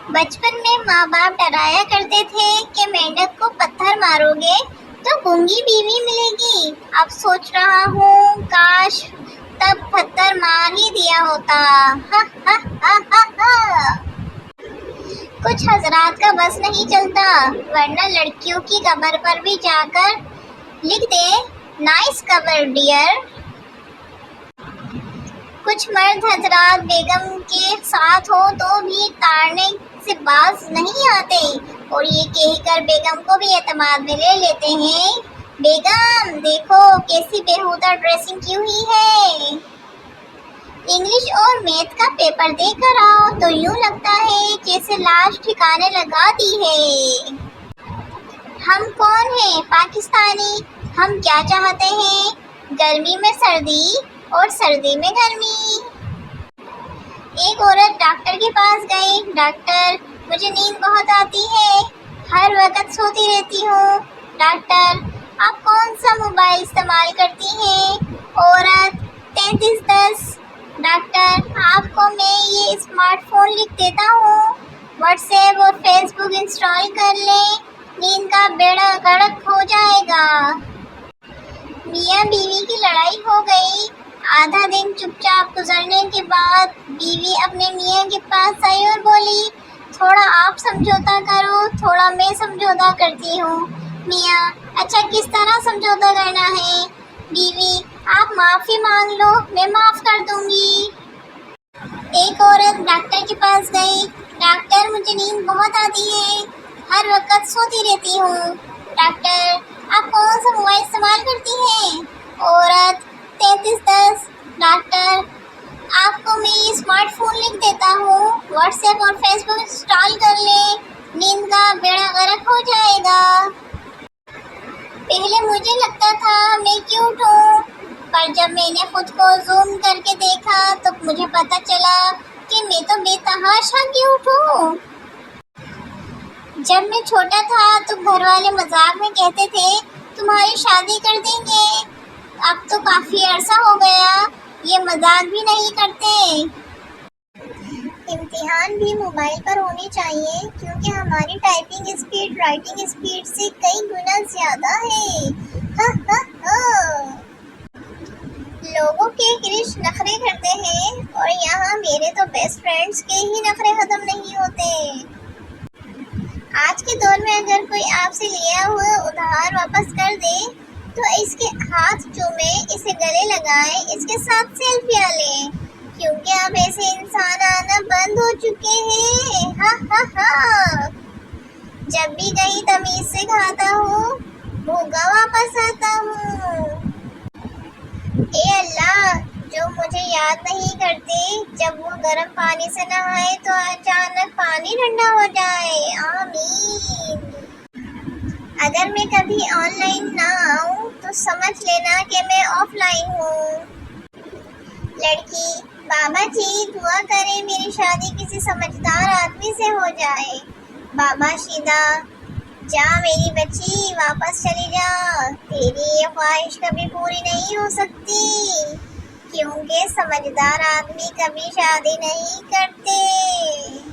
بچپن میں ماں باپ ڈرایا کرتے تھے کہ مینڈک کو پتھر مارو گے تو گونگی بیوی ملے گی۔ اب سوچ رہا ہوں کاش تب پتھر مار ہی دیا ہوتا۔ ہاں ہاں ہاں ہاں ہاں۔ کچھ حضرات کا بس نہیں چلتا، ورنہ لڑکیوں کی قبر پر بھی جا کر لکھ دے نائس قبر ڈیئر۔ کچھ مرد حضرات بیگم کے ساتھ ہو تو بھی تاڑنے سے باز نہیں آتے اور یہ کہہ کر بیگم کو بھی اعتماد میں لے لیتے ہیں، بیگم دیکھو کیسی بیہودہ ڈریسنگ کی ہوئی ہے، انگلش اور میتھ کا پیپر دے کر آؤ تو یوں لگتا ہے جیسے لاش ٹھکانے لگا دی ہے۔ ہم کون ہیں پاکستانی، ہم کیا چاہتے ہیں، گرمی میں سردی اور سردی میں گرمی۔ ایک عورت ڈاکٹر کے پاس گئی، ڈاکٹر مجھے نیند بہت آتی ہے، ہر وقت سوتی رہتی ہوں۔ ڈاکٹر آپ کون سا موبائل استعمال کرتی ہیں؟ عورت 3310۔ ڈاکٹر آپ کو میں یہ اسمارٹ فون لکھ دیتا ہوں، واٹس ایپ اور فیس بک انسٹال کر لیں، نیند کا بیڑا غرق ہو جائے گا۔ میاں بیوی کی لڑائی ہو گئی، آدھا دن چپ چاپ گزرنے کے بعد بیوی اپنے میاں کے پاس آئی اور بولی تھوڑا آپ سمجھوتا کرو، تھوڑا میں سمجھوتا کرتی ہوں۔ میاں اچھا کس طرح سمجھوتا کرنا ہے؟ بیوی آپ معافی مانگ لو، میں معاف کر دوں گی۔ ایک عورت ڈاکٹر کے پاس گئی، ڈاکٹر مجھے نیند بہت آتی ہے، ہر وقت سوتی رہتی ہوں۔ ڈاکٹر آپ کون سا موبائل استعمال کرتی ہیں؟ عورت 3310۔ ڈاکٹر آپ کو میں یہ اسمارٹ فون لکھ دیتا ہوں، واٹس ایپ اور فیس بک انسٹال کر لیں، نیند کا بیڑا غرق ہو جائے گا۔ پہلے مجھے لگتا تھا میں کیوٹ ہوں، پر جب میں نے خود کو زوم کر کے دیکھا تو مجھے پتہ چلا کہ میں تو بے تحاشا کیوٹ ہوں۔ جب میں چھوٹا تھا تو گھر والے مذاق میں کہتے تھے تمہاری شادی کر دیں گے، اب تو کافی عرصہ ہو گیا یہ مذاق بھی نہیں کرتے۔ امتحان بھی موبائل پر ہونے چاہیے کیونکہ ہماری ٹائپنگ اسپیڈ رائٹنگ اسپیڈ سے کئی گنا زیادہ ہے۔ ہاں ہاں ہاں۔ لوگوں کے کرش نخرے کرتے ہیں اور یہاں میرے تو بیسٹ فرینڈز کے ہی نخرے ختم نہیں ہوتے۔ آج کے دور میں اگر کوئی آپ سے لیا ہوا ادھار واپس کر دے تو اس کے ہاتھ چومیں، اسے گلے لگائیں، اس کے ساتھ سیلفیاں لیں، کیونکہ اب ایسے انسان آنا بند ہو چکے ہیں۔ ہاں ہاں ہاں۔ جب بھی کہیں تمیز سے کھاتا ہوں بھوکا واپس آتا ہوں۔ اے اللہ جو مجھے یاد نہیں کرتے جب وہ گرم پانی سے نہائے تو اچانک پانی ٹھنڈا ہو جائے، آمین۔ اگر میں کبھی آن لائن نہ آؤں تو سمجھ لینا کہ میں آف لائن ہوں۔ لڑکی بابا جی دعا کریں میری شادی کسی سمجھدار آدمی سے ہو جائے۔ بابا شیدہ جا میری بچی واپس چلی جا، تیری یہ خواہش کبھی پوری نہیں ہو سکتی کیونکہ سمجھدار آدمی کبھی شادی نہیں کرتے۔